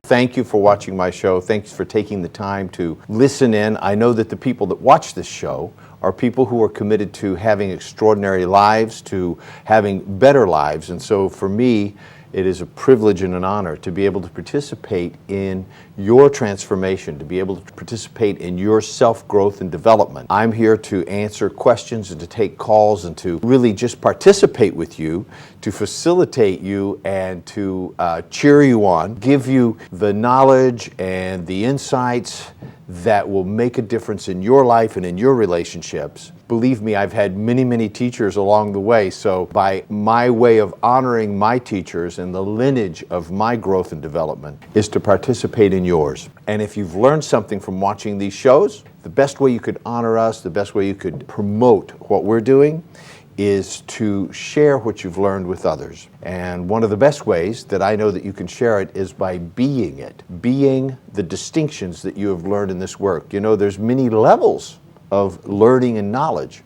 Thank you for watching my show. Thanks for taking the time to listen in. I know that the people that watch this show are people who are committed to having extraordinary lives, to having better lives. And so for me, it is a privilege and an honor to be able to participate in your transformation, to be able to participate in your self-growth and development. I'm here to answer questions and to take calls and to really just participate with you, to facilitate you and to cheer you on, give you the knowledge and the insights that will make a difference in your life and in your relationships. Believe me, I've had many, many teachers along the way, so by my way of honoring my teachers and the lineage of my growth and development is to participate in yours. And if you've learned something from watching these shows, the best way you could honor us, the best way you could promote what we're doing is to share what you've learned with others. And one of the best ways that I know that you can share it is by being it, being the distinctions that you have learned in this work. You know, there's many levels of learning and knowledge.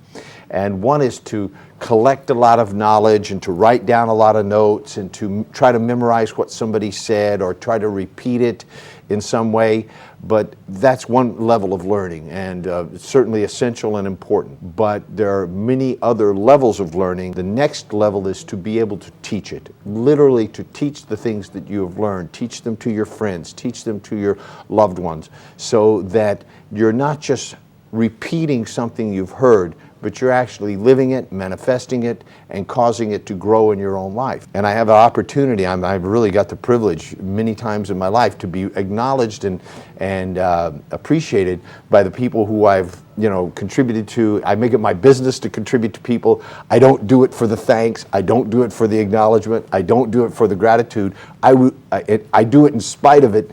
And one is to collect a lot of knowledge and to write down a lot of notes and to try to memorize what somebody said or try to repeat it in some way. But that's one level of learning, and it's certainly essential and important. But there are many other levels of learning. The next level is to be able to teach it, literally to teach the things that you have learned, teach them to your friends, teach them to your loved ones, so that you're not just repeating something you've heard, but you're actually living it, manifesting it, and causing it to grow in your own life. And I have an opportunity, I've really got the privilege many times in my life to be acknowledged and appreciated by the people who I've contributed to. I make it my business to contribute to people. I don't do it for the thanks. I don't do it for the acknowledgement. I don't do it for the gratitude. I do it in spite of it.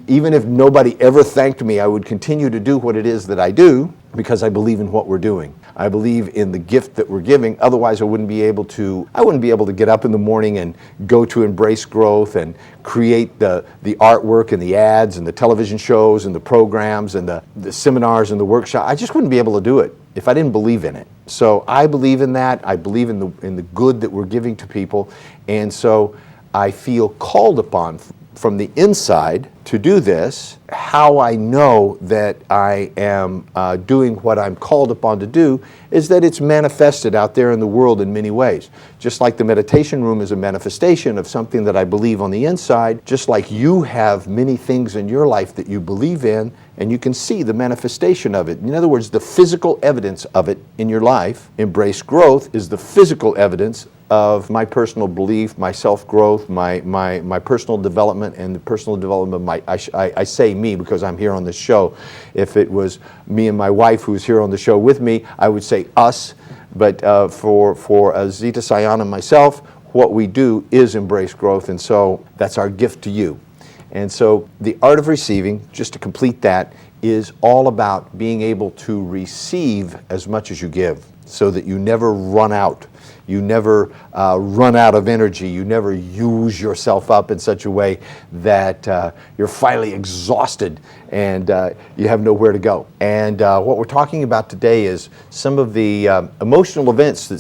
Even if nobody ever thanked me, I would continue to do what it is that I do because I believe in what we're doing. I believe in the gift that we're giving. Otherwise, I wouldn't be able to get up in the morning and go to Embrace Growth and create the artwork and the ads and the television shows and the programs and the seminars and the workshop. I just wouldn't be able to do it if I didn't believe in it. So I believe in that. I believe in the good that we're giving to people. And so I feel called upon from the inside to do this. How I know that I am doing what I'm called upon to do is that it's manifested out there in the world in many ways. Just like the meditation room is a manifestation of something that I believe on the inside, just like you have many things in your life that you believe in, and you can see the manifestation of it. In other words, the physical evidence of it in your life. Embrace Growth is the physical evidence of my personal belief, my self-growth, my personal development, and the personal development of my, I say me because I'm here on this show. If it was me and my wife who's here on the show with me, I would say us. But for Zita Sayan and myself, what we do is Embrace Growth, and so that's our gift to you. And so the art of receiving, just to complete that, is all about being able to receive as much as you give so that you never run out. You never run out of energy. You never use yourself up in such a way that you're finally exhausted and you have nowhere to go. And what we're talking about today is some of the emotional events that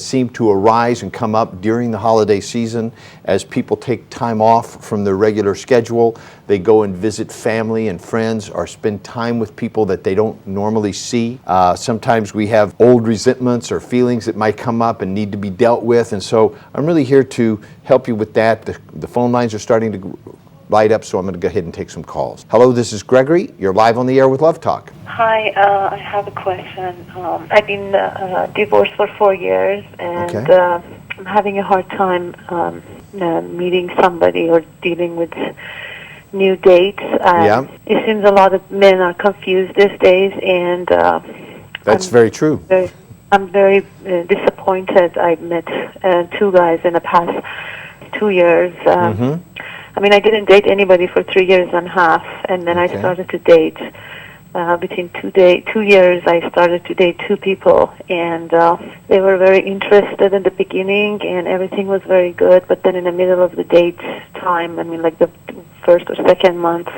seem to arise and come up during the holiday season as people take time off from their regular schedule. They go and visit family and friends or spend time with people that they don't normally see. Sometimes we have old resentments or feelings that might come up and need to be dealt with, and so I'm really here to help you with that. The phone lines are starting to light up, so I'm going to go ahead and take some calls. Hello, this is Gregory. You're live on the air with Love Talk. Hi, I have a question. I've been divorced for 4 years, and okay. I'm having a hard time meeting somebody or dealing with new dates. Yeah. It seems a lot of men are confused these days, and that's very true. I'm very disappointed. I met 2 guys in the past 2 years. I mean, I didn't date anybody for 3 years and a half, and then okay. I started to date. Between 2 years, I started to date 2 people, and they were very interested in the beginning, and everything was very good. But then in the middle of the date time, I mean, like the first or second month,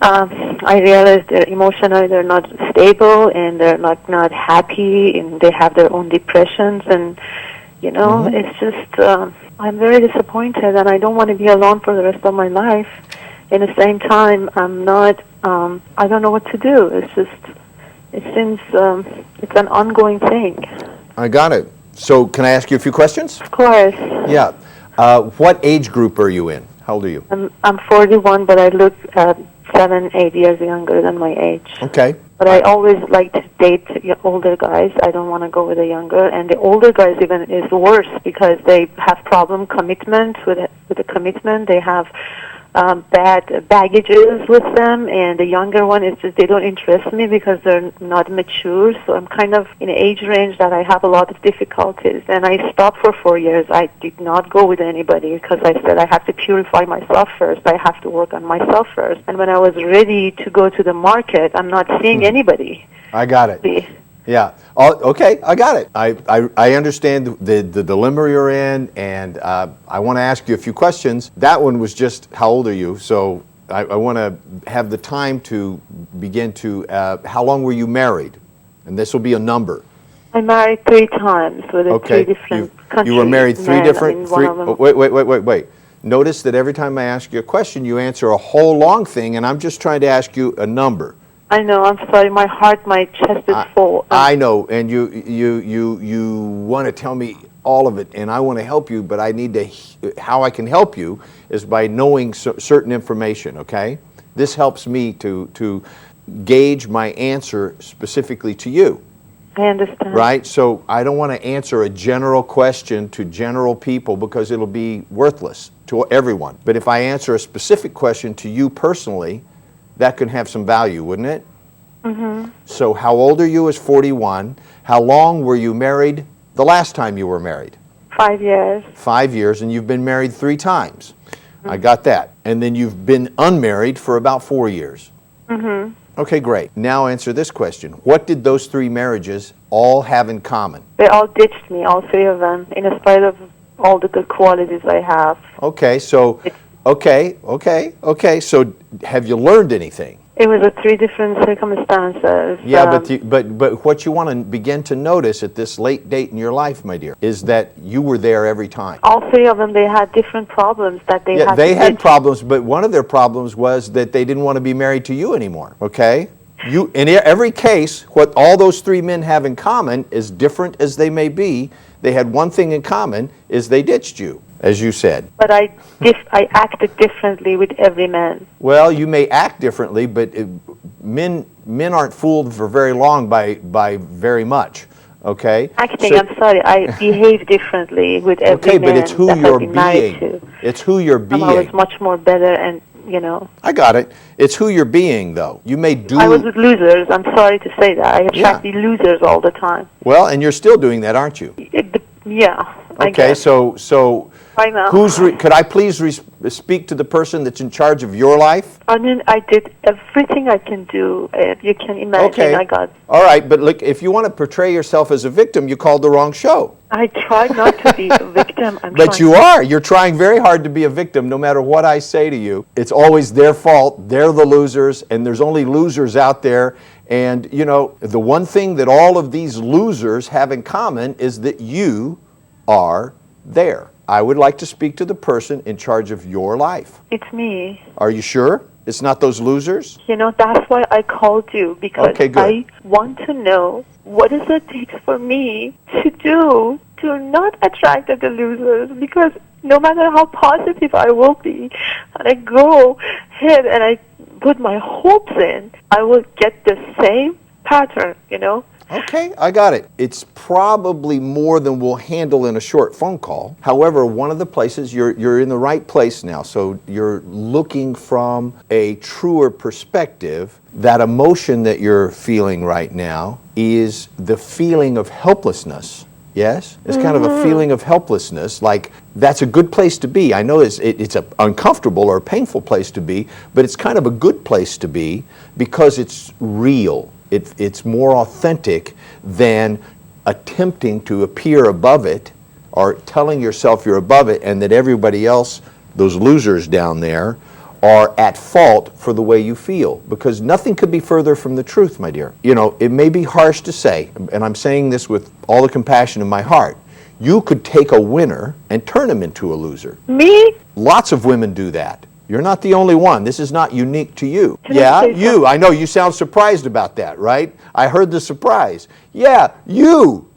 I realized they're emotionally they're not stable, and they're not happy, and they have their own depressions, and it's just I'm very disappointed, and I don't want to be alone for the rest of my life. in the same time, I'm not, I don't know what to do. It's just, it seems it's an ongoing thing. I got it. So can I ask you a few questions? Of course. Yeah. What age group are you in? How old are you? I'm 41, but I look 7, 8 years younger than my age. Okay. But I always like to date older guys. I don't want to go with the younger. And the older guys even is worse because they have problem commitment with the commitment. They have bad baggages with them, and the younger one is just they don't interest me because they're not mature. So I'm kind of in an age range that I have a lot of difficulties. And I stopped for 4 years. I did not go with anybody because I said I have to purify myself first. I have to work on myself first. And when I was ready to go to the market, I'm not seeing anybody. I got it. Yeah. Okay, I got it. I understand the dilemma you're in, and I want to ask you a few questions. That one was just, how old are you? So I want to have the time to begin to, how long were you married? And this will be a number. I married 3 times with three different countries. You were married 3 different, wait. Notice that every time I ask you a question, you answer a whole long thing, and I'm just trying to ask you a number. I know. I'm sorry. My heart, my chest is full. I know, and you want to tell me all of it, and I want to help you, but I need to. How I can help you is by knowing certain information. Okay, this helps me to gauge my answer specifically to you. I understand. Right. So I don't want to answer a general question to general people because it'll be worthless to everyone. But if I answer a specific question to you personally, that could have some value, wouldn't it? Mm-hmm. So how old are you is 41. How long were you married the last time you were married? 5 years. 5 years, and you've been married 3 times. Mm-hmm. I got that. And then you've been unmarried for about 4 years. Mm-hmm. Okay, great. Now answer this question. What did those 3 marriages all have in common? They all ditched me, all 3 of them, in spite of all the good qualities I have. Okay, so... Okay. So, have you learned anything? It was 3 different circumstances. Yeah, but what you want to begin to notice at this late date in your life, my dear, is that you were there every time. All 3 of them, they had different problems that they had. Yeah, they had problems, but one of their problems was that they didn't want to be married to you anymore. Okay. In every case, what all those 3 men have in common, as different as they may be, they had one thing in common: is they ditched you, as you said. But I acted differently with every man. Well, you may act differently, but men aren't fooled for very long by very much. Okay. Acting. I'm sorry. I behave differently with every man. Okay, but it's who you're being. It's who you're being. I was much more better, and you know. I got it. It's who you're being, though. You may do. I was with losers. I'm sorry to say that. I attract the losers all the time. Well, and you're still doing that, aren't you? Yeah. Okay, so I know. Could I please speak to the person that's in charge of your life? I mean, I did everything I can do. You can imagine. Okay. I got. All right, but look, if you want to portray yourself as a victim, you called the wrong show. I try not to be a victim. But you are. You're trying very hard to be a victim, no matter what I say to you. It's always their fault. They're the losers, and there's only losers out there. And, you know, the one thing that all of these losers have in common is that you are there. I would like to speak to the person in charge of your life. It's me. Are you sure it's not those losers? You know, that's why I called you, because I want to know what does it take for me to do to not attract the losers, because no matter how positive I will be, and I go ahead and I put my hopes in, I will get the same pattern, you know? Okay, I got it. It's probably more than we'll handle in a short phone call. However, one of the places, you're in the right place now, so you're looking from a truer perspective. That emotion that you're feeling right now is the feeling of helplessness. Yes? It's kind of a feeling of helplessness, like that's a good place to be. I know it's an uncomfortable or a painful place to be, but it's kind of a good place to be because it's real. It's more authentic than attempting to appear above it or telling yourself you're above it and that everybody else, those losers down there, are at fault for the way you feel, because nothing could be further from the truth, my dear. You know, it may be harsh to say, and I'm saying this with all the compassion in my heart, you could take a winner and turn him into a loser. Me? Lots of women do that. You're not the only one. This is not unique to you. Can I Yeah, say you. I know you sound surprised about that, right? I heard the surprise. Yeah, you.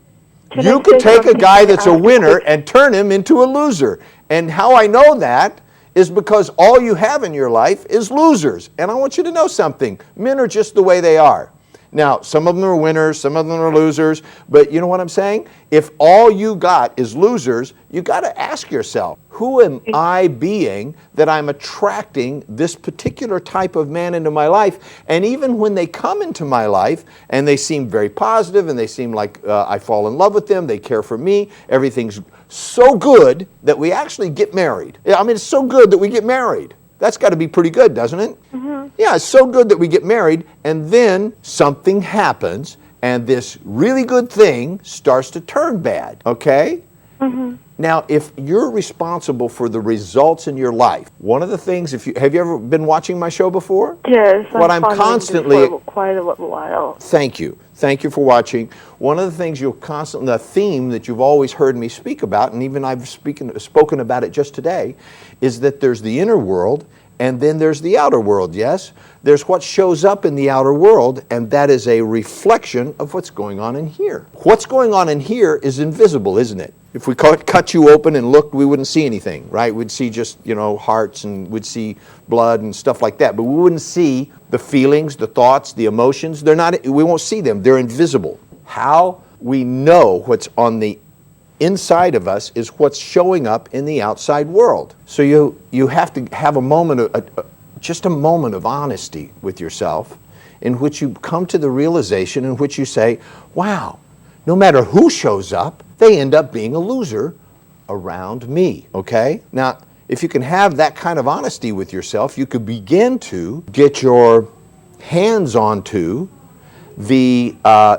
Can You I could say take a something? guy Can I that's a ask winner quick- and turn him into a loser. And how I know that is because all you have in your life is losers. And I want you to know something. Men are just the way they are. Now, some of them are winners, some of them are losers, but you know what I'm saying? If all you got is losers, you got to ask yourself, who am I being that I'm attracting this particular type of man into my life? And even when they come into my life and they seem very positive and they seem like I fall in love with them, they care for me, everything's so good that we actually get married. I mean, it's so good that we get married. That's got to be pretty good, doesn't it? Mm-hmm. Yeah, it's so good that we get married, and then something happens, and this really good thing starts to turn bad, okay? Mm-hmm. Now, if you're responsible for the results in your life, one of the things, have you ever been watching my show before? Yes, What I'm following constantly- this for quite a while. Thank you. Thank you for watching. One of the things the theme that you've always heard me speak about, and even I've spoken about it just today, is that there's the inner world and then there's the outer world, yes? There's what shows up in the outer world, and that is a reflection of what's going on in here. What's going on in here is invisible, isn't it? If we cut you open and looked, we wouldn't see anything, right? We'd see just, hearts, and we'd see blood and stuff like that, but we wouldn't see the feelings, the thoughts, the emotions. We won't see them. They're invisible. How we know what's on the inside of us is what's showing up in the outside world. So you have to have just a moment of honesty with yourself in which you come to the realization in which you say, wow, no matter who shows up, they end up being a loser around me, okay? Now, if you can have that kind of honesty with yourself, you could begin to get your hands onto the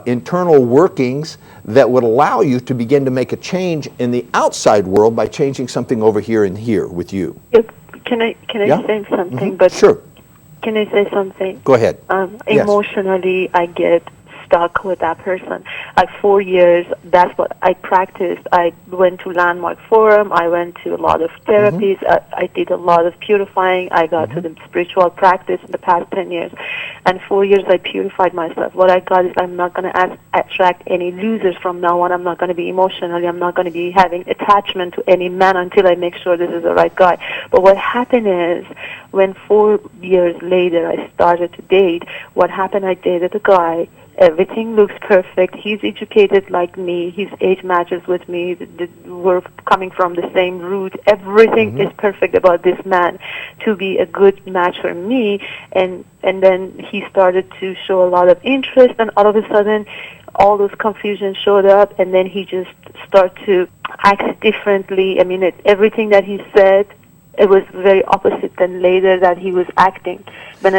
internal workings that would allow you to begin to make a change in the outside world by changing something over here and here with you. Can I Yeah? say something? Mm-hmm. But Sure. Can I say something? Go ahead. Yes. Emotionally, I get stuck with that person. Like 4 years, that's what I practiced. I went to Landmark Forum. I went to a lot of therapies. I did a lot of purifying. I got to the spiritual practice in the past 10 years. And 4 years, I purified myself. What I got is I'm not going to attract any losers from now on. I'm not going to be emotionally. I'm not going to be having attachment to any man until I make sure this is the right guy. But what happened is when 4 years later I started to date, what happened, I dated a guy. Everything looks perfect. He's educated like me. His age matches with me. We're coming from the same root. Everything is perfect about this man to be a good match for me. And then he started to show a lot of interest, and all of a sudden, all those confusions showed up, and then he just started to act differently. I mean, everything that he said, it was very opposite than later that he was acting.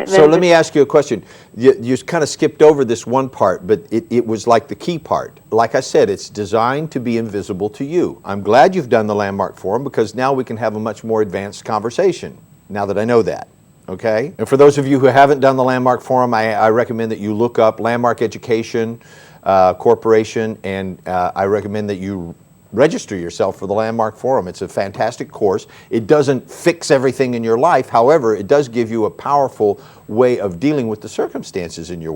So let me ask you a question. You kind of skipped over this one part, but it was like the key part. Like I said, it's designed to be invisible to you. I'm glad you've done the Landmark Forum because now we can have a much more advanced conversation, now that I know that. Okay? And for those of you who haven't done the Landmark Forum, I recommend that you look up Landmark Education Corporation, and I recommend that you register yourself for the Landmark Forum. It's a fantastic course. It doesn't fix everything in your life. However, it does give you a powerful way of dealing with the circumstances in your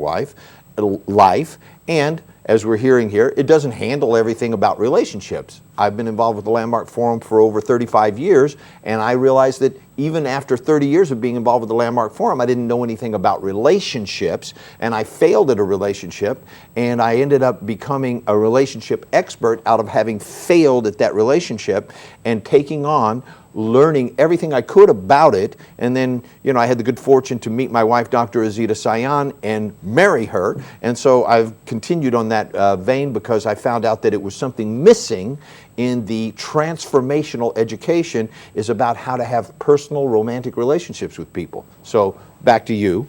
life. And as we're hearing here, it doesn't handle everything about relationships. I've been involved with the Landmark Forum for over 35 years, and I realized that even after 30 years of being involved with the Landmark Forum, I didn't know anything about relationships, and I failed at a relationship, and I ended up becoming a relationship expert out of having failed at that relationship and taking on learning everything I could about it. And then, I had the good fortune to meet my wife, Dr. Azita Sayan, and marry her. And so I've continued on that vein because I found out that it was something missing in the transformational education is about how to have personal romantic relationships with people. So back to you.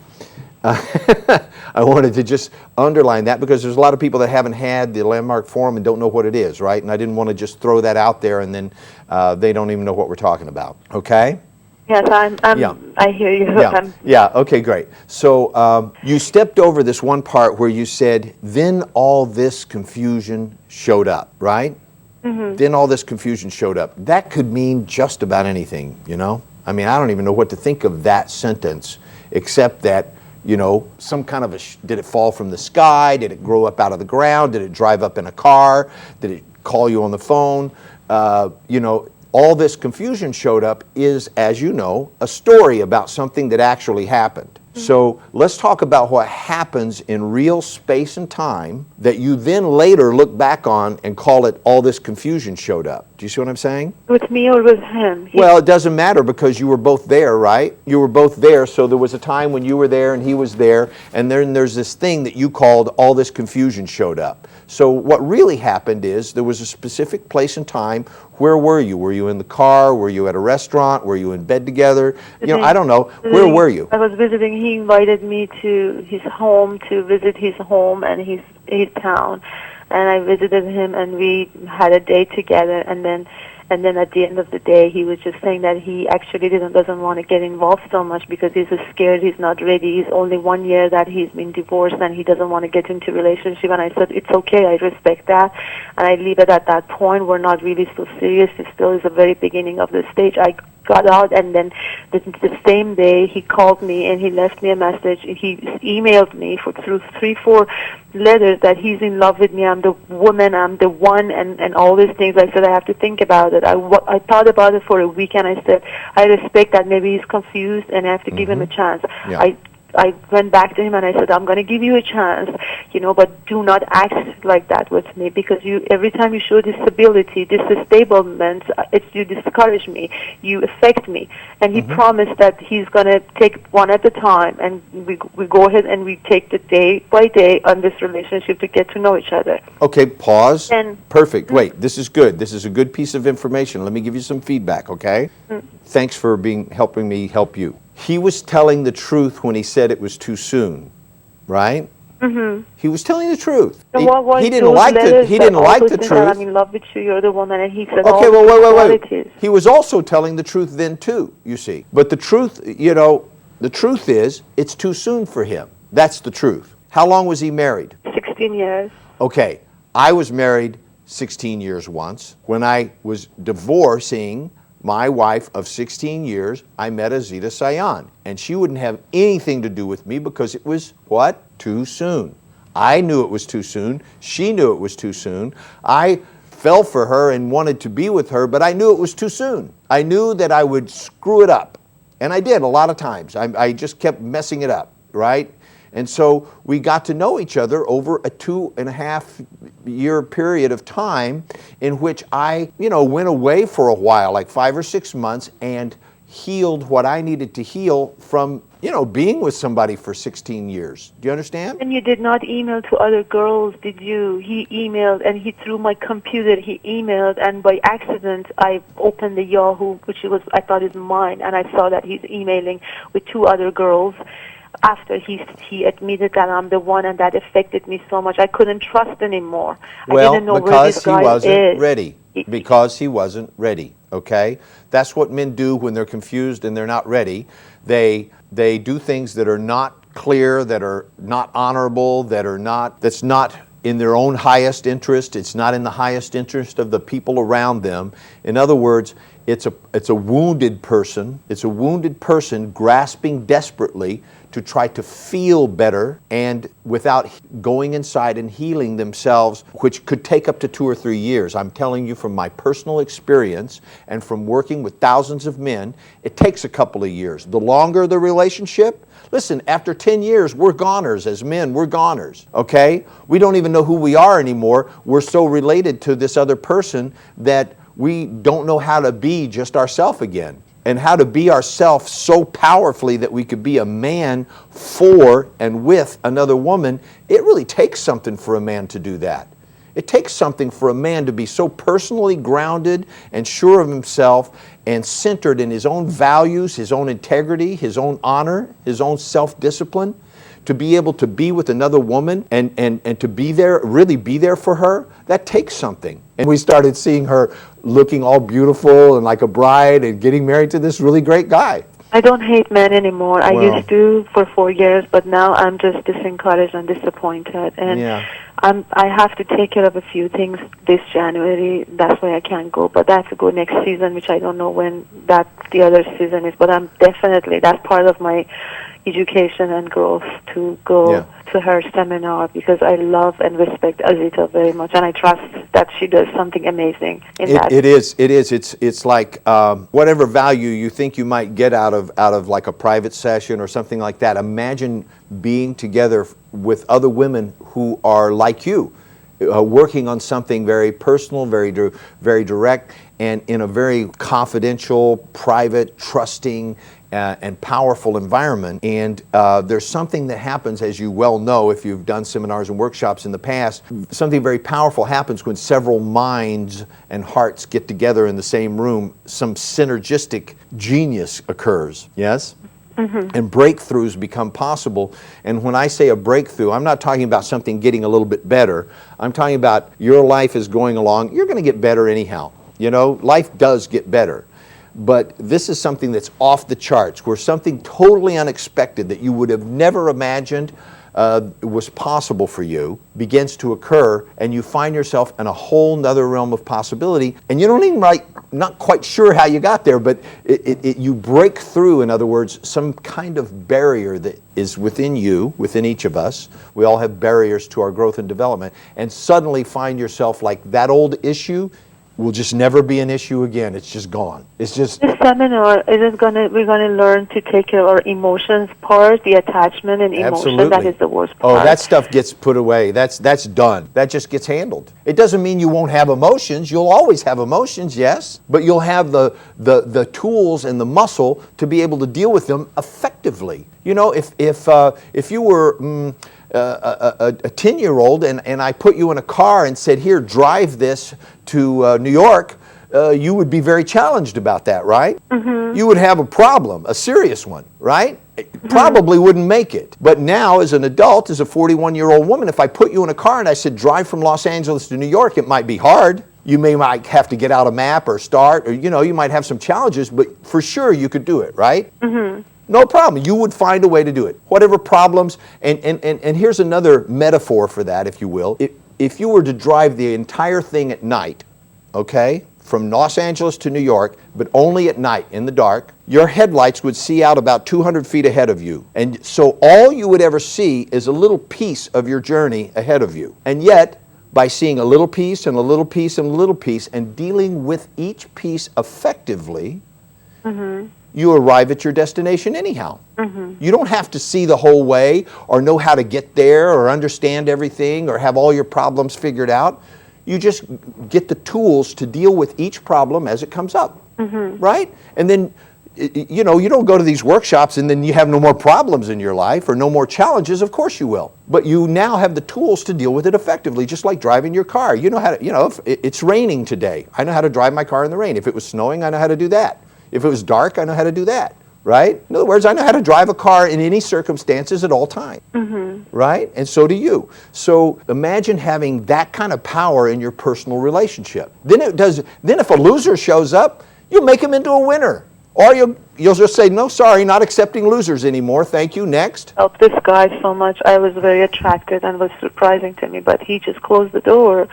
I wanted to just underline that because there's a lot of people that haven't had the Landmark Forum and don't know what it is, right? And I didn't want to just throw that out there and then they don't even know what we're talking about, okay? Yes, I hear you. Yeah, okay, great. So you stepped over this one part where you said, then all this confusion showed up, right? Mm-hmm. Then all this confusion showed up. That could mean just about anything, I mean, I don't even know what to think of that sentence, except that, you know, some kind of did it fall from the sky? Did it grow up out of the ground? Did it drive up in a car? Did it call you on the phone? You know, all this confusion showed up is, as you know, a story about something that actually happened. So let's talk about what happens in real space and time that you then later look back on and call it all this confusion showed up. Do you see what I'm saying? With me or with him? Well, it doesn't matter because you were both there, right? You were both there, so there was a time when you were there and he was there, and then there's this thing that you called all this confusion showed up. So what really happened is there was a specific place and time. Where were you? Were you in the car? Were you at a restaurant? Were you in bed together? You know, I don't know. Where were you? I was visiting. He invited me to his home to visit his home and his town, and I visited him, and we had a day together. And then at the end of the day, he was just saying that he actually doesn't want to get involved so much because he's scared, he's not ready. He's only 1 year that he's been divorced, and he doesn't want to get into relationship. And I said, it's okay, I respect that, and I leave it at that point. We're not really so serious. It still is the very beginning of the stage. I got out, and then the same day he called me and he left me a message. He emailed me through 3-4 letters that he's in love with me, I'm the woman, I'm the one, and all these things. I said I have to think about it. I thought about it for a week, and I said I respect that maybe he's confused and I have to give him a chance. Yeah. I went back to him and I said, I'm going to give you a chance, you know, but do not act like that with me, because every time you show disability, disablement, you discourage me, you affect me. And he promised that he's going to take one at a time, and we go ahead and we take the day by day on this relationship to get to know each other. Okay, pause. And perfect. Wait, this is good. This is a good piece of information. Let me give you some feedback, okay? Thanks for helping me help you. He was telling the truth when he said it was too soon, right? Mm-hmm. He was telling the truth. So he didn't like the truth. I'm in love with you. You're the woman, and he said, okay, well, wait. He was also telling the truth then too. You see, but the truth, you know, the truth is, it's too soon for him. That's the truth. How long was he married? 16 years. Okay, I was married 16 years once. When I was divorcing my wife of 16 years, I met Azita Sayan, and she wouldn't have anything to do with me because it was, what? Too soon. I knew it was too soon. She knew it was too soon. I fell for her and wanted to be with her, but I knew it was too soon. I knew that I would screw it up, and I did a lot of times. I just kept messing it up, right? And so we got to know each other over a 2.5 year period of time in which I, you know, went away for a while, like 5 or 6 months, and healed what I needed to heal from, you know, being with somebody for 16 years. Do you understand? And you did not email to other girls, did you? He emailed, and he through my computer, he emailed, and by accident, I opened the Yahoo, which I thought is mine, and I saw that he's emailing with 2 other girls. After he admitted that I'm the one, and that affected me so much. I couldn't trust anymore. Well, I didn't know because where this guy wasn't is. ready. Because he wasn't ready, okay? That's what men do when they're confused and they're not ready. They do things that are not clear, that are not honorable, that's not in their own highest interest. It's not in the highest interest of the people around them. In other words, it's a wounded person. It's a wounded person grasping desperately to try to feel better, and without going inside and healing themselves, which could take up to 2 or 3 years. I'm telling you from my personal experience and from working with thousands of men, it takes a couple of years. The longer the relationship, listen, after 10 years, we're goners. As men, we're goners, okay? We don't even know who we are anymore. We're so related to this other person that we don't know how to be just ourselves again, and how to be ourselves so powerfully that we could be a man for and with another woman. It really takes something for a man to do that. It takes something for a man to be so personally grounded and sure of himself and centered in his own values, his own integrity, his own honor, his own self-discipline, to be able to be with another woman and to be there, really be there for her. That takes something. And we started seeing her looking all beautiful and like a bride and getting married to this really great guy. I don't hate men anymore. I Well. used to for 4 years, but now I'm just disencouraged and disappointed. And Yeah. I have to take care of a few things this January. That's why I can't go. But I have to go next season, which I don't know when that the other season is. But I'm definitely, that's part of my education and growth to go Yeah. to her seminar, because I love and respect Azita very much, and I trust that she does something amazing in that. It is. It's like whatever value you think you might get out of like a private session or something like that. Imagine being together with other women who are like you, working on something very personal, very direct, and in a very confidential, private, trusting, and powerful environment. And there's something that happens, as you well know if you've done seminars and workshops in the past, something very powerful happens when several minds and hearts get together in the same room. Some synergistic genius occurs, yes? And breakthroughs become possible. And when I say a breakthrough, I'm not talking about something getting a little bit better. I'm talking about your life is going along. You're going to get better anyhow. You know, life does get better. But this is something that's off the charts, where something totally unexpected that you would have never imagined was possible for you begins to occur, and you find yourself in a whole nother realm of possibility, and you don't even not quite sure how you got there, but you break through, in other words, some kind of barrier that is within you, within each of us. We all have barriers to our growth and development, and suddenly find yourself like that old issue will just never be an issue again. It's just gone. It's just... This seminar, we're gonna learn to take care of our emotions part, the attachment and emotion. Absolutely. That is the worst part. Oh, that stuff gets put away. That's done. That just gets handled. It doesn't mean you won't have emotions. You'll always have emotions, yes, but you'll have the tools and the muscle to be able to deal with them effectively. You know, if you were a 10-year-old and I put you in a car and said, here, drive this to New York, you would be very challenged about that, right? Mm-hmm. You would have a problem, a serious one, right? Probably wouldn't make it. But now, as an adult, as a 41-year-old woman, if I put you in a car and I said, drive from Los Angeles to New York, it might be hard. You might have to get out a map or start, or, you might have some challenges, but for sure you could do it, right? Mm-hmm. No problem. You would find a way to do it. Whatever problems, and here's another metaphor for that, if you will. If you were to drive the entire thing at night, okay, from Los Angeles to New York, but only at night, in the dark, your headlights would see out about 200 feet ahead of you. And so all you would ever see is a little piece of your journey ahead of you. And yet, by seeing a little piece and a little piece and a little piece and dealing with each piece effectively, you arrive at your destination anyhow. You don't have to see the whole way or know how to get there or understand everything or have all your problems figured out. You just get the tools to deal with each problem as it comes up, right? And then, you don't go to these workshops and then you have no more problems in your life or no more challenges. Of course you will. But you now have the tools to deal with it effectively, just like driving your car. You know how to, if it's raining today, I know how to drive my car in the rain. If it was snowing, I know how to do that. If it was dark, I know how to do that, right? In other words, I know how to drive a car in any circumstances at all times, right? And so do you. So imagine having that kind of power in your personal relationship. Then if a loser shows up, you'll make him into a winner. Or you'll just say, no, sorry, not accepting losers anymore. Thank you, next. Helped this guy so much. I was very attracted and was surprising to me, but he just closed the door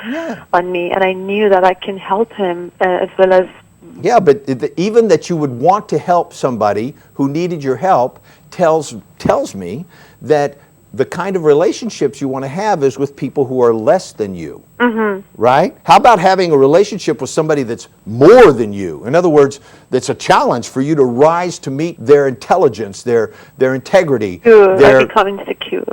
on me, and I knew that I can help him as well as... Yeah, but even that you would want to help somebody who needed your help tells me that the kind of relationships you want to have is with people who are less than you, right? How about having a relationship with somebody that's more than you? In other words, that's a challenge for you to rise to meet their intelligence, their integrity. I become insecure.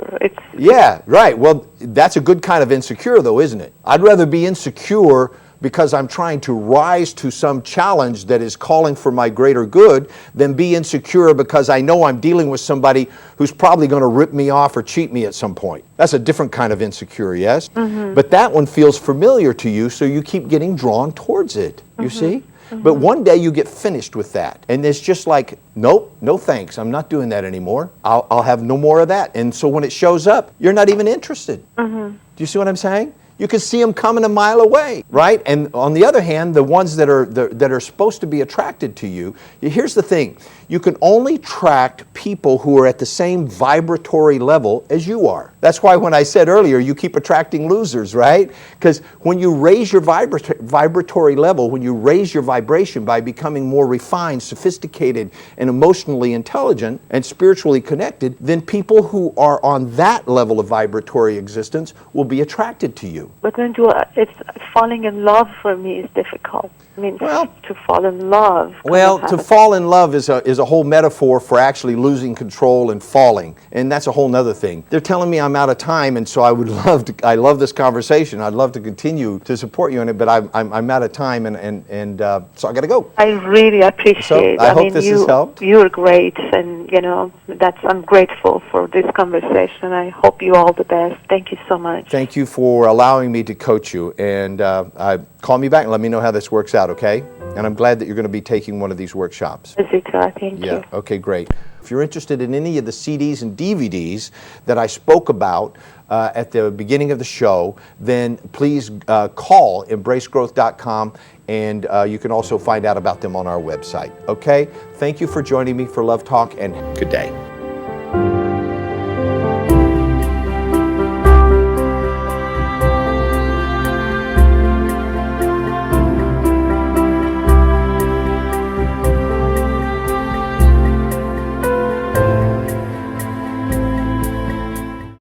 Yeah, right. Well, that's a good kind of insecure, though, isn't it? I'd rather be insecure because I'm trying to rise to some challenge that is calling for my greater good than be insecure because I know I'm dealing with somebody who's probably going to rip me off or cheat me at some point. That's a different kind of insecure, yes? But that one feels familiar to you, so you keep getting drawn towards it, you see? But one day you get finished with that, and it's just like, nope, no thanks, I'm not doing that anymore. I'll have no more of that. And so when it shows up, you're not even interested. Do you see what I'm saying? You can see them coming a mile away, right? And on the other hand, the ones that are supposed to be attracted to you, here's the thing. You can only attract people who are at the same vibratory level as you are. That's why when I said earlier, you keep attracting losers, right? Because when you raise your vibratory level, when you raise your vibration by becoming more refined, sophisticated, and emotionally intelligent and spiritually connected, then people who are on that level of vibratory existence will be attracted to you. But then it's falling in love for me is difficult. I mean, to fall in love. Well, to fall in love is a whole metaphor for actually losing control and falling, and that's a whole nother thing. They're telling me I'm out of time, and so I love this conversation. I'd love to continue to support you in it, but I'm out of time, and so I got to go. I really appreciate. So I hope this has helped. You're great, and I'm grateful for this conversation. I hope you all the best. Thank you so much. Thank you for allowing me to coach you, and call me back and let me know how this works out, okay? And I'm glad that you're going to be taking one of these workshops. Thank you. Yeah, okay, great. If you're interested in any of the CDs and DVDs that I spoke about at the beginning of the show, then please call embracegrowth.com, and you can also find out about them on our website, okay? Thank you for joining me for Love Talk, and good day.